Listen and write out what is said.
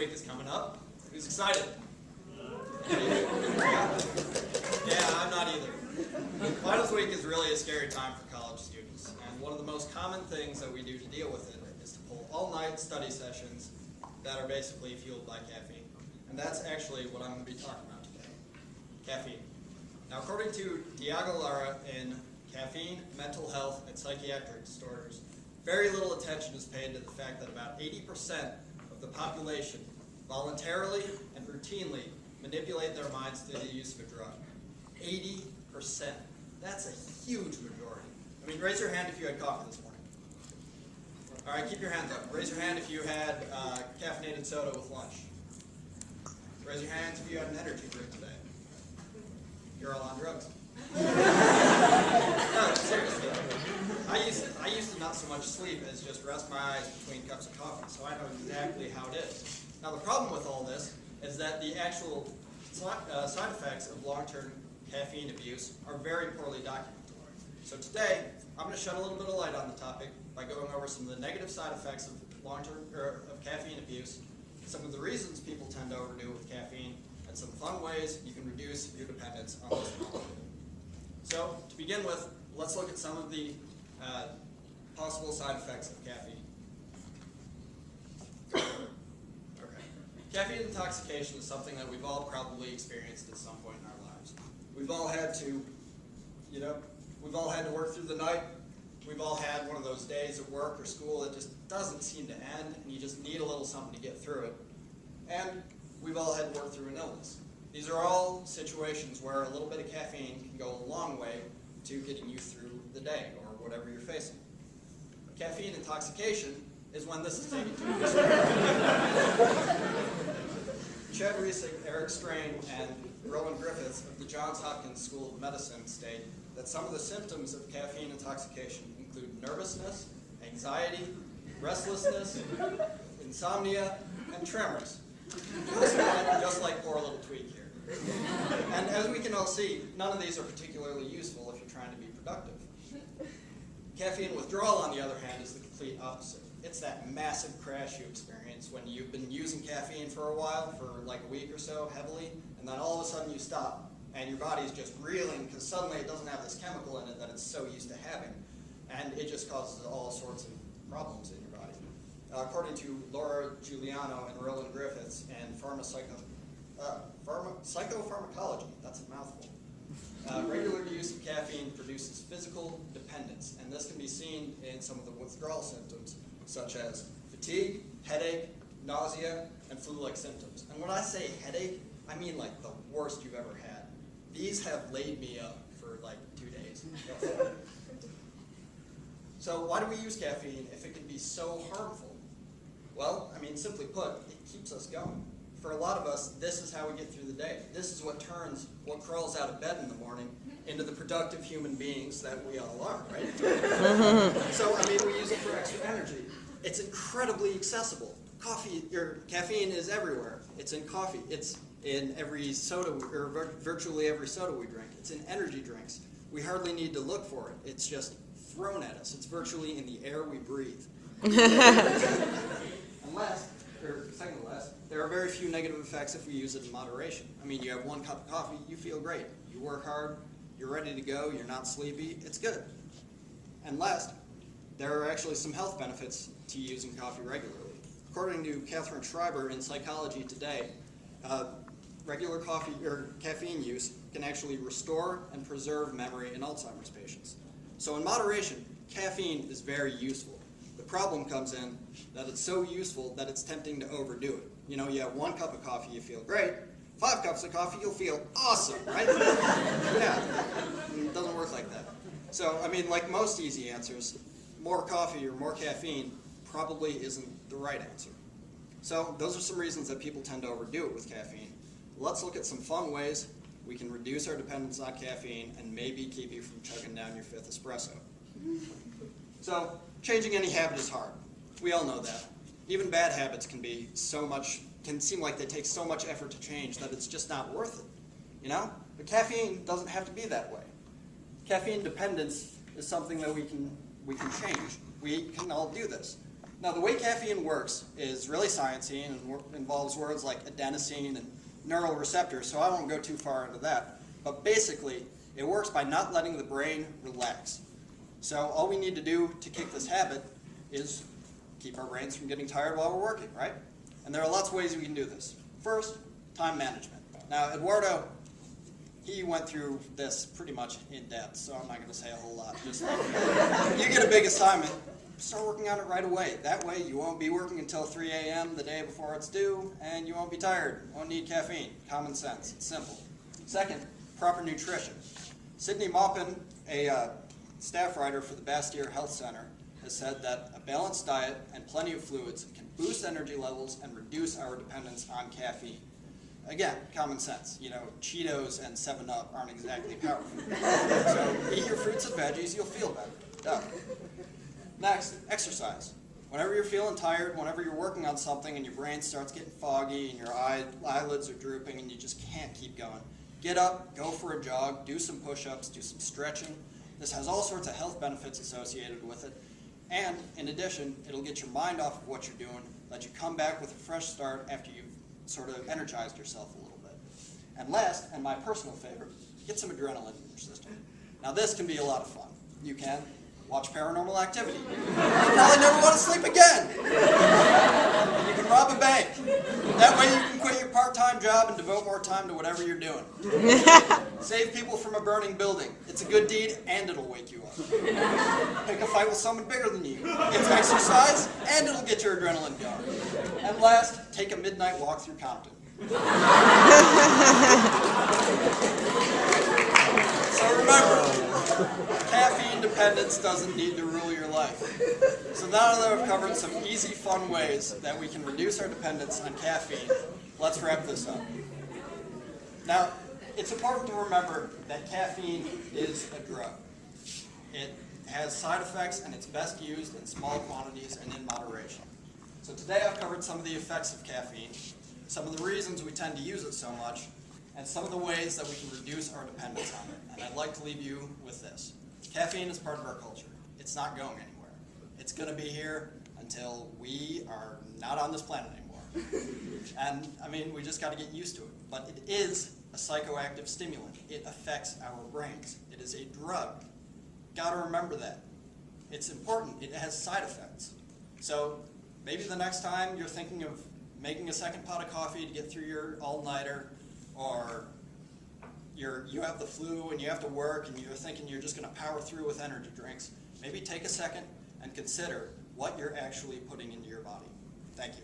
week is coming up. Who's excited? Yeah, I'm not either. Finals week is really a scary time for college students, and one of the most common things that we do to deal with it is to pull all-night study sessions that are basically fueled by caffeine. And that's actually what I'm going to be talking about today, caffeine. Now, according to Diego Lara in Caffeine, Mental Health, and Psychiatric Disorders, very little attention is paid to the fact that about 80% of the population voluntarily and routinely manipulate their minds through the use of a drug. 80%. That's a huge majority. I mean, raise your hand if you had coffee this morning. All right, keep your hands up. Raise your hand if you had caffeinated soda with lunch. Raise your hands if you had an energy drink today. You're all on drugs. No, seriously. I used to not so much sleep as just rest my eyes between cups of coffee, so I know exactly how it is. Now, the problem with all this is that the actual side effects of long-term caffeine abuse are very poorly documented. So today, I'm going to shed a little bit of light on the topic by going over some of the negative side effects of of caffeine abuse, some of the reasons people tend to overdo it with caffeine, and some fun ways you can reduce your dependence on this molecule. So, to begin with, let's look at some of the possible side effects of caffeine. Okay. Caffeine intoxication is something that we've all probably experienced at some point in our lives. We've all had to, we've all had to work through the night. We've all had one of those days at work or school that just doesn't seem to end, and you just need a little something to get through it. And we've all had to work through an illness. These are all situations where a little bit of caffeine can go a long way to getting you through the day or whatever you're facing. Caffeine intoxication is when this is taken to its Chad Riesig, Eric Strain, and Rowan Griffiths of the Johns Hopkins School of Medicine state that some of the symptoms of caffeine intoxication include nervousness, anxiety, restlessness, insomnia, and tremors. Just like poor little Tweak here. And as we can all see, none of these are particularly useful if you're trying to be productive. Caffeine withdrawal, on the other hand, is the complete opposite. It's that massive crash you experience when you've been using caffeine for a while, for like a week or so, heavily, and then all of a sudden you stop, and your body's just reeling because suddenly it doesn't have this chemical in it that it's so used to having, and it just causes all sorts of problems in your body. According to Laura Giuliano and Roland Griffiths in Psychopharmacology, that's a mouthful, regular use of caffeine produces physical dependence, and this can be seen in some of the withdrawal symptoms, such as fatigue, headache, nausea, and flu-like symptoms. And when I say headache, I mean like the worst you've ever had. These have laid me up for like 2 days. So why do we use caffeine if it can be so harmful? Well, I mean, simply put, it keeps us going. For a lot of us, this is how we get through the day. This is what turns what crawls out of bed in the morning into the productive human beings that we all are, right? So, I mean, we use it for extra energy. It's incredibly accessible. Caffeine is everywhere. It's in coffee. It's in every soda, or virtually every soda we drink. It's in energy drinks. We hardly need to look for it. It's just thrown at us. It's virtually in the air we breathe. Second to last, there are very few negative effects if we use it in moderation. I mean, you have 1 cup of coffee, you feel great. You work hard, you're ready to go, you're not sleepy, it's good. And last, there are actually some health benefits to using coffee regularly. According to Catherine Schreiber in Psychology Today, regular coffee or caffeine use can actually restore and preserve memory in Alzheimer's patients. So in moderation, caffeine is very useful. The problem comes in that it's so useful that it's tempting to overdo it. You know, you have 1 cup of coffee, you feel great. 5 cups of coffee, you'll feel awesome, right? Yeah, it doesn't work like that. So, I mean, like most easy answers, more coffee or more caffeine probably isn't the right answer. So, those are some reasons that people tend to overdo it with caffeine. Let's look at some fun ways we can reduce our dependence on caffeine and maybe keep you from chugging down your 5th espresso. So, changing any habit is hard. We all know that. Even bad habits can seem like they take so much effort to change that it's just not worth it, you know? But caffeine doesn't have to be that way. Caffeine dependence is something that we can change. We can all do this. Now, the way caffeine works is really sciencey and involves words like adenosine and neural receptors, so I won't go too far into that. But basically, it works by not letting the brain relax. So all we need to do to kick this habit is keep our brains from getting tired while we're working, right? And there are lots of ways we can do this. First, time management. Now, Eduardo, he went through this pretty much in depth, so I'm not going to say a whole lot. Just like, you get a big assignment, start working on it right away. That way you won't be working until 3 a.m. the day before it's due, and you won't be tired. You won't need caffeine. Common sense. It's simple. Second, proper nutrition. Sydney Maupin, a staff writer for the Bastyr Health Center, has said that a balanced diet and plenty of fluids can boost energy levels and reduce our dependence on caffeine. Again, common sense. You know, Cheetos and 7-Up aren't exactly powerful. So eat your fruits and veggies, you'll feel better. Duh. Next, exercise. Whenever you're feeling tired, whenever you're working on something and your brain starts getting foggy and your eyelids are drooping and you just can't keep going, get up, go for a jog, do some push-ups, do some stretching. This has all sorts of health benefits associated with it. And in addition, it'll get your mind off of what you're doing, let you come back with a fresh start after you've sort of energized yourself a little bit. And last, and my personal favorite, get some adrenaline in your system. Now this can be a lot of fun. You can watch Paranormal Activity. You probably never want to sleep again. You can rob a bank. That way you can quit your part-time job and devote more time to whatever you're doing. Save people from a burning building. It's a good deed and it'll wake you up. Pick a fight with someone bigger than you. It's exercise and it'll get your adrenaline going. And last, take a midnight walk through Compton. So remember, caffeine dependence doesn't need to rule your life. So now that I've covered some easy, fun ways that we can reduce our dependence on caffeine, let's wrap this up. Now, it's important to remember that caffeine is a drug. It has side effects and it's best used in small quantities and in moderation. So today I've covered some of the effects of caffeine, some of the reasons we tend to use it so much, and some of the ways that we can reduce our dependence on it. And I'd like to leave you with this. Caffeine is part of our culture. It's not going anywhere. It's going to be here until we are not on this planet anymore. And, I mean, we just got to get used to it. But it is a psychoactive stimulant. It affects our brains. It is a drug. Got to remember that. It's important. It has side effects. So maybe the next time you're thinking of making a second pot of coffee to get through your all-nighter, or you have the flu and you have to work and you're thinking you're just going to power through with energy drinks, maybe take a second and consider what you're actually putting into your body. Thank you.